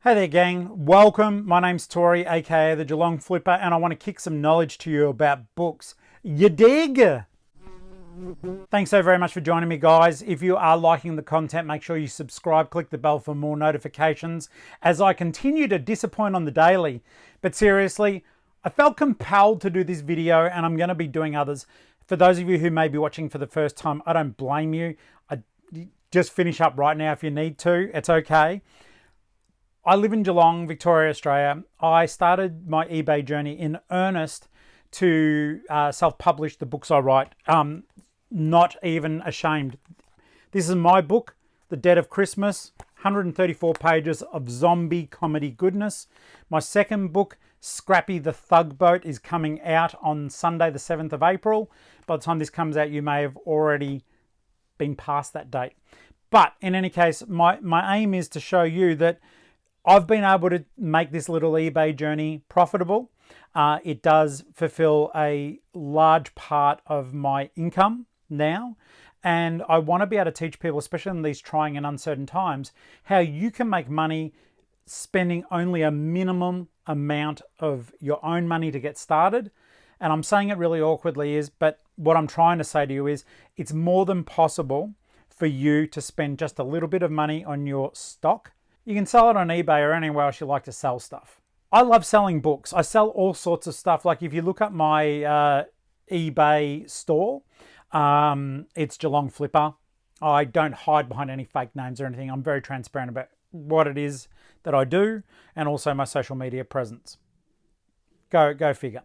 Hey there gang, welcome. My name's Tori, aka the Geelong-Flipper, and I want to kick some knowledge to you about books. You dig? Thanks so very much for joining me, guys. If you are liking the content, make sure you subscribe, click the bell for more notifications as I continue to disappoint on the daily. But seriously, I felt compelled to do this video and I'm going to be doing others. For those of you who may be watching for the first time, I don't blame you. Just finish up right now if you need to. It's okay. I live in Geelong, Victoria, Australia. I started my eBay journey in earnest to self-publish the books I write. Not even ashamed. This is my book, The Dead of Christmas, 134 pages of zombie comedy goodness. My second book, Scrappy the Thug Boat, is coming out on Sunday the 7th of April. By the time this comes out, you may have already been past that date. But in any case, my aim is to show you that I've been able to make this little eBay journey profitable. It does fulfill a large part of my income now. And I want to be able to teach people, especially in these trying and uncertain times, how you can make money spending only a minimum amount of your own money to get started. And I'm saying it really awkwardly, but what I'm trying to say to you is it's more than possible for you to spend just a little bit of money on your stock. You can sell it on eBay or anywhere else you like to sell stuff. I love selling books. I sell all sorts of stuff. Like if you look up my eBay store, it's Geelong-Flipper. I don't hide behind any fake names or anything. I'm very transparent about what it is that I do and also my social media presence. Go figure.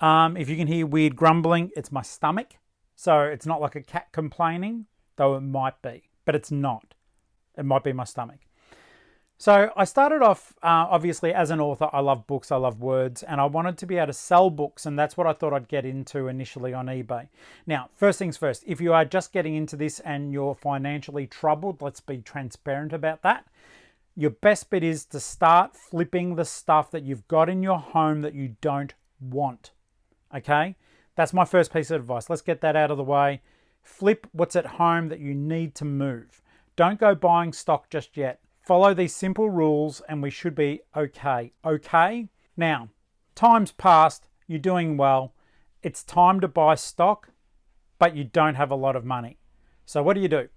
If you can hear weird grumbling, it's my stomach. So it's not like a cat complaining, though it might be, but it's not. It might be my stomach. So I started off, obviously, as an author. I love books, I love words, and I wanted to be able to sell books, and that's what I thought I'd get into initially on eBay. Now, first things first, if you are just getting into this and you're financially troubled, let's be transparent about that. Your best bet is to start flipping the stuff that you've got in your home that you don't want, okay? That's my first piece of advice. Let's get that out of the way. Flip what's at home that you need to move. Don't go buying stock just yet. Follow these simple rules and we should be okay. Okay? Now, time's passed, you're doing well. It's time to buy stock, but you don't have a lot of money. So what do?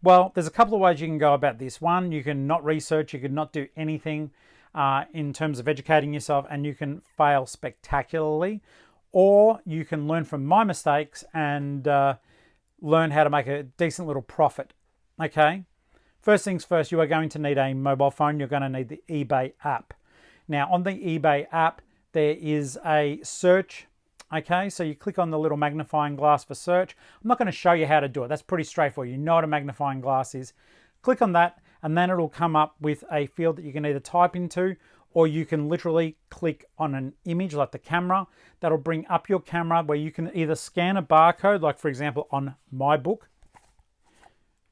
Well, there's a couple of ways you can go about this. One, you can not research, you can not do anything in terms of educating yourself, and you can fail spectacularly. Or you can learn from my mistakes and learn how to make a decent little profit. Okay? First things first, you are going to need a mobile phone. You're going to need the eBay app. Now, on the eBay app, there is a search. Okay, so you click on the little magnifying glass for search. I'm not going to show you how to do it. That's pretty straightforward. You know what a magnifying glass is. Click on that, and then it'll come up with a field that you can either type into, or you can literally click on an image like the camera. That'll bring up your camera where you can either scan a barcode, like for example on my book.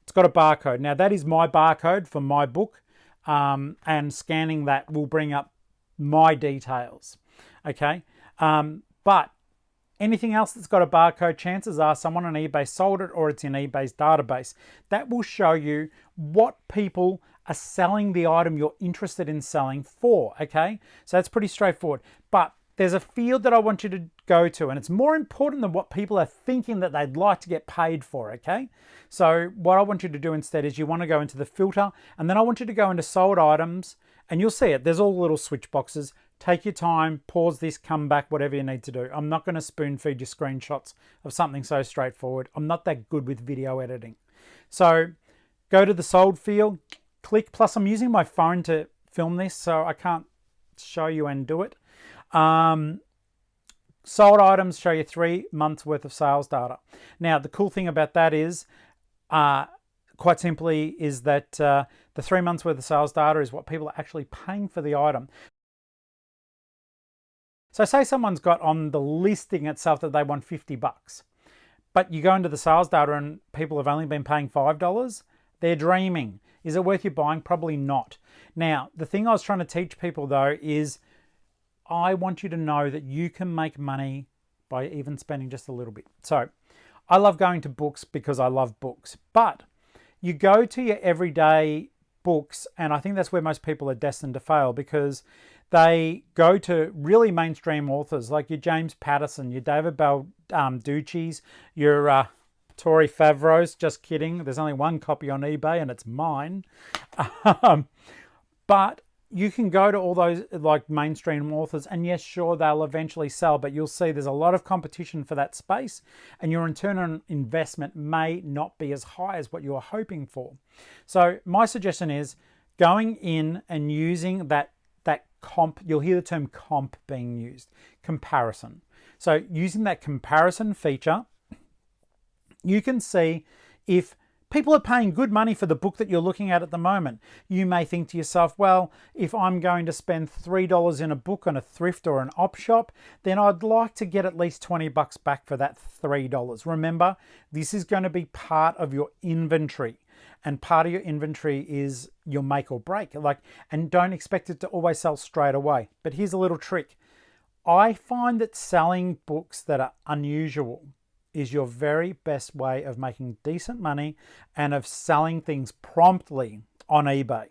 It's got a barcode. Now that is my barcode for my book, and scanning that will bring up my details. Okay, but anything else that's got a barcode, chances are someone on eBay sold it or it's in eBay's database. That will show you what people are selling the item you're interested in selling for. Okay, so that's pretty straightforward. But there's a field that I want you to go to, and it's more important than what people are thinking that they'd like to get paid for, okay? So what I want you to do instead is you want to go into the filter, and then I want you to go into sold items, and you'll see it. There's all the little switch boxes. Take your time, pause this, come back, whatever you need to do. I'm not going to spoon feed you screenshots of something so straightforward. I'm not that good with video editing. So go to the sold field, click, plus I'm using my phone to film this, so I can't show you and do it. Sold items show you 3 months worth of sales data. Now, the cool thing about that is, quite simply, is that the 3 months worth of sales data is what people are actually paying for the item. So say someone's got on the listing itself that they want $50, but you go into the sales data and people have only been paying $5. They're dreaming. Is it worth you buying? Probably not. Now, the thing I was trying to teach people though is I want you to know that you can make money by even spending just a little bit. So I love going to books because I love books, but you go to your everyday books, and I think that's where most people are destined to fail, because they go to really mainstream authors like your James Patterson, your David Balducci's, your Tori Favreau's. Just kidding. There's only one copy on eBay and it's mine. But you can go to all those like mainstream authors, and yes, sure, they'll eventually sell, but you'll see there's a lot of competition for that space, and your return on investment may not be as high as what you're hoping for. So my suggestion is going in and using that comp. You'll hear the term comp being used, comparison. So using that comparison feature, you can see if people are paying good money for the book that you're looking at the moment. You may think to yourself, well, if I'm going to spend $3 in a book on a thrift or an op shop, then I'd like to get at least $20 back for that $3. Remember, this is going to be part of your inventory, and part of your inventory is your make or break. And don't expect it to always sell straight away. But here's a little trick. I find that selling books that are unusual is your very best way of making decent money and of selling things promptly on eBay.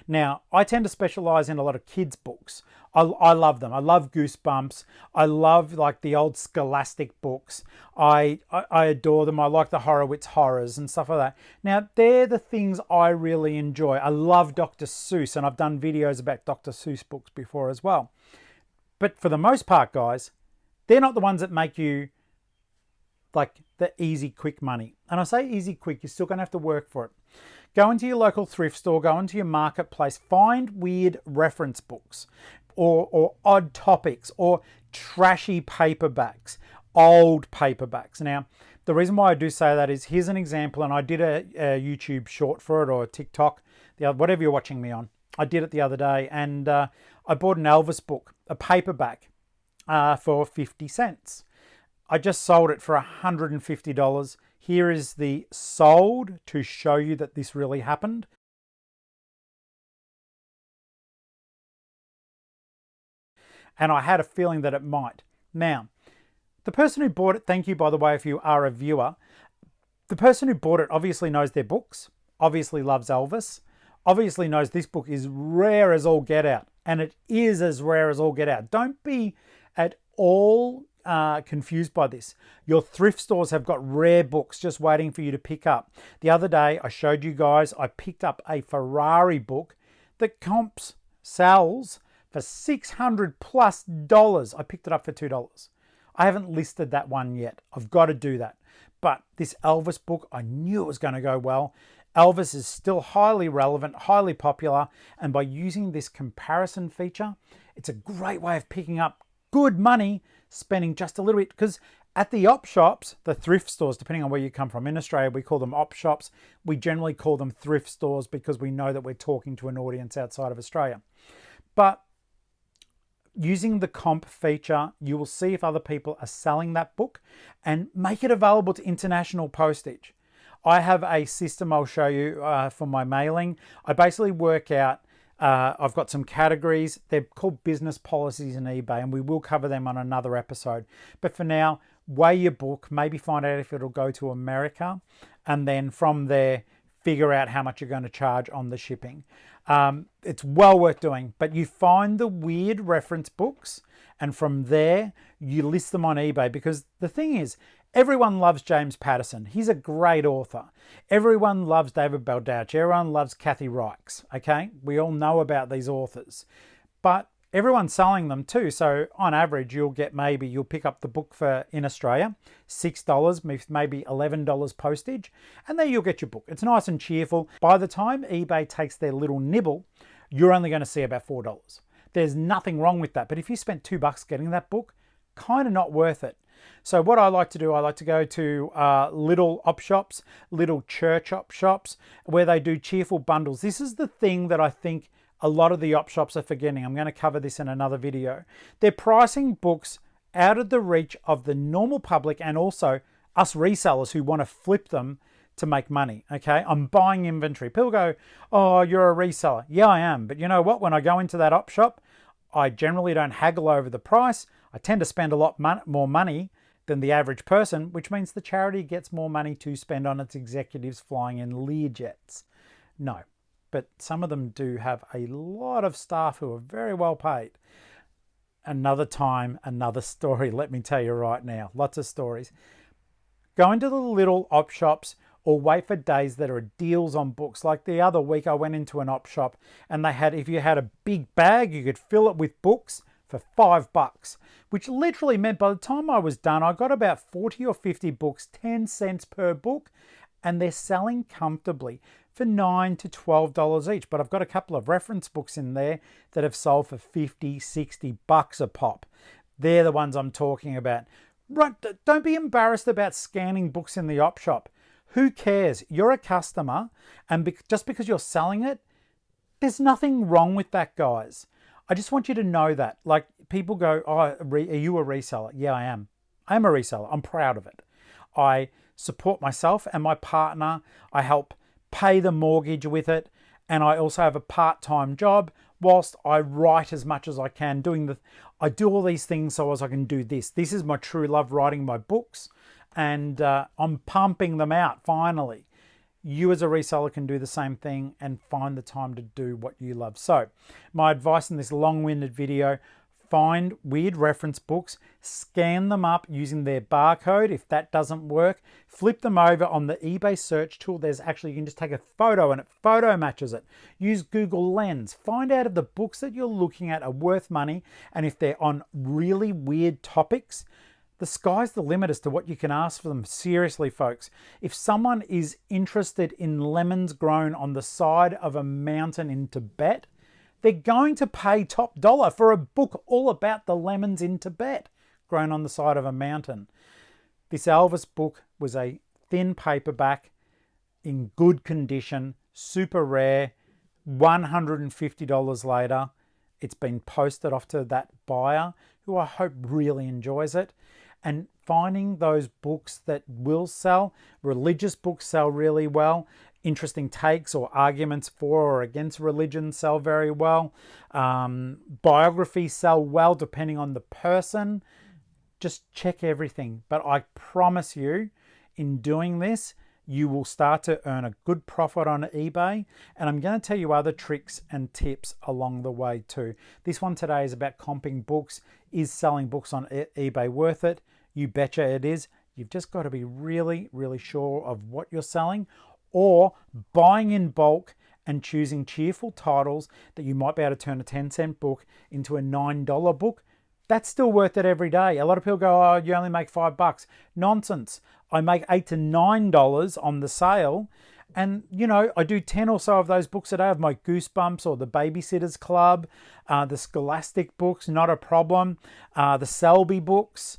Now, I tend to specialize in a lot of kids' books. I love them. I love Goosebumps. I love like the old Scholastic books. I adore them. I like the Horowitz horrors and stuff like that. Now, they're the things I really enjoy. I love Dr. Seuss, and I've done videos about Dr. Seuss books before as well. But for the most part, guys, they're not the ones that make you like the easy, quick money. And I say easy, quick, you're still going to have to work for it. Go into your local thrift store, go into your marketplace, find weird reference books or odd topics or trashy paperbacks, old paperbacks. Now, the reason why I do say that is, here's an example, and I did a YouTube short for it, or a TikTok, whatever you're watching me on. I did it the other day, and I bought an Elvis book, a paperback, for 50 cents. I just sold it for $150. Here is the sold to show you that this really happened. And I had a feeling that it might. Now, the person who bought it, thank you, by the way, if you are a viewer, the person who bought it obviously knows their books, obviously loves Elvis, obviously knows this book is rare as all get out. And it is as rare as all get out. Don't be at all confused by this. Your thrift stores have got rare books just waiting for you to pick up. The other day I showed you guys, I picked up a Ferrari book that sells for $600+. I picked it up for $2. I haven't listed that one yet. I've got to do that. But this Elvis book, I knew it was going to go well. Elvis is still highly relevant, highly popular, and by using this comparison feature, it's a great way of picking up good money, spending just a little bit, because at the op shops, the thrift stores, depending on where you come from, in Australia we call them op shops. We generally call them thrift stores because we know that we're talking to an audience outside of Australia. But using the comp feature, you will see if other people are selling that book and make it available to international postage. I have a system I'll show you for my mailing. I basically work out, I've got some categories. They're called business policies in eBay, and we will cover them on another episode. But for now, weigh your book, maybe find out if it'll go to America, and then from there, figure out how much you're going to charge on the shipping. It's well worth doing, but you find the weird reference books, and from there, you list them on eBay, because the thing is, everyone loves James Patterson. He's a great author. Everyone loves David Baldacci. Everyone loves Kathy Reichs. Okay, we all know about these authors, but everyone's selling them too. So on average, you'll pick up the book for, in Australia, $6, maybe $11 postage, and there you'll get your book. It's nice and cheerful. By the time eBay takes their little nibble, you're only going to see about $4. There's nothing wrong with that. But if you spent $2 getting that book, kind of not worth it. So what I like to do, I like to go to little op shops, little church op shops, where they do cheerful bundles. This is the thing that I think a lot of the op shops are forgetting. I'm going to cover this in another video. They're pricing books out of the reach of the normal public and also us resellers who want to flip them to make money. Okay, I'm buying inventory. People go, oh, you're a reseller. Yeah, I am. But you know what? When I go into that op shop, I generally don't haggle over the price. I tend to spend a lot more money than the average person, which means the charity gets more money to spend on its executives flying in Learjets. No, but some of them do have a lot of staff who are very well paid. Another time, another story, let me tell you right now. Lots of stories. Go into the little op shops or wait for days that are deals on books. Like the other week, I went into an op shop and they had, if you had a big bag, you could fill it with books for $5, which literally meant by the time I was done, I got about 40 or 50 books, 10 cents per book, and they're selling comfortably for $9 to $12 each. But I've got a couple of reference books in there that have sold for 50, 60 bucks a pop. They're the ones I'm talking about. Right, don't be embarrassed about scanning books in the op shop. Who cares? You're a customer, and just because you're selling it, there's nothing wrong with that, guys. I just want you to know that. Like, people go, oh, are you a reseller? Yeah, I am. I am a reseller. I'm proud of it. I support myself and my partner. I help pay the mortgage with it. And I also have a part-time job whilst I write as much as I can. I do all these things so as I can do this. This is my true love, writing my books. And I'm pumping them out finally. You as a reseller can do the same thing and find the time to do what you love. So my advice in this long-winded video, find weird reference books, scan them up using their barcode. If that doesn't work, flip them over on the eBay search tool. There's actually, you can just take a photo and it photo matches it. Use Google Lens. Find out if the books that you're looking at are worth money, and if they're on really weird topics, the sky's the limit as to what you can ask for them. Seriously, folks, if someone is interested in lemons grown on the side of a mountain in Tibet, they're going to pay top dollar for a book all about the lemons in Tibet grown on the side of a mountain. This Elvis book was a thin paperback in good condition, super rare. $150 later, it's been posted off to that buyer who I hope really enjoys it. And finding those books that will sell, religious books sell really well. Interesting takes or arguments for or against religion sell very well. Biographies sell well depending on the person. Just check everything. But I promise you, in doing this, you will start to earn a good profit on eBay. And I'm going to tell you other tricks and tips along the way too. This one today is about comping books. Is selling books on eBay worth it? You betcha it is. You've just got to be really, really sure of what you're selling, or buying in bulk and choosing cheerful titles that you might be able to turn a 10-cent book into a $9 book. That's still worth it every day. A lot of people go, oh, you only make $5. Nonsense. I make $8 to $9 on the sale. And, you know, I do 10 or so of those books a day, of my Goosebumps or the Babysitter's Club, the Scholastic books, not a problem, the Selby books.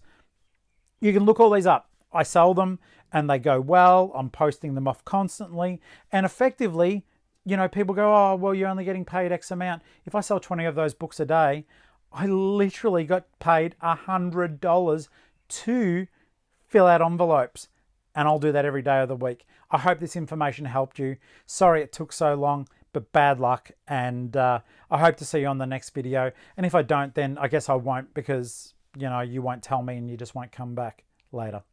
You can look all these up. I sell them and they go well. I'm posting them off constantly. And effectively, you know, people go, oh, well, you're only getting paid X amount. If I sell 20 of those books a day, I literally got paid $100 to fill out envelopes. And I'll do that every day of the week. I hope this information helped you. Sorry it took so long, but bad luck. And I hope to see you on the next video. And if I don't, then I guess I won't, because, you know, you won't tell me and you just won't come back later.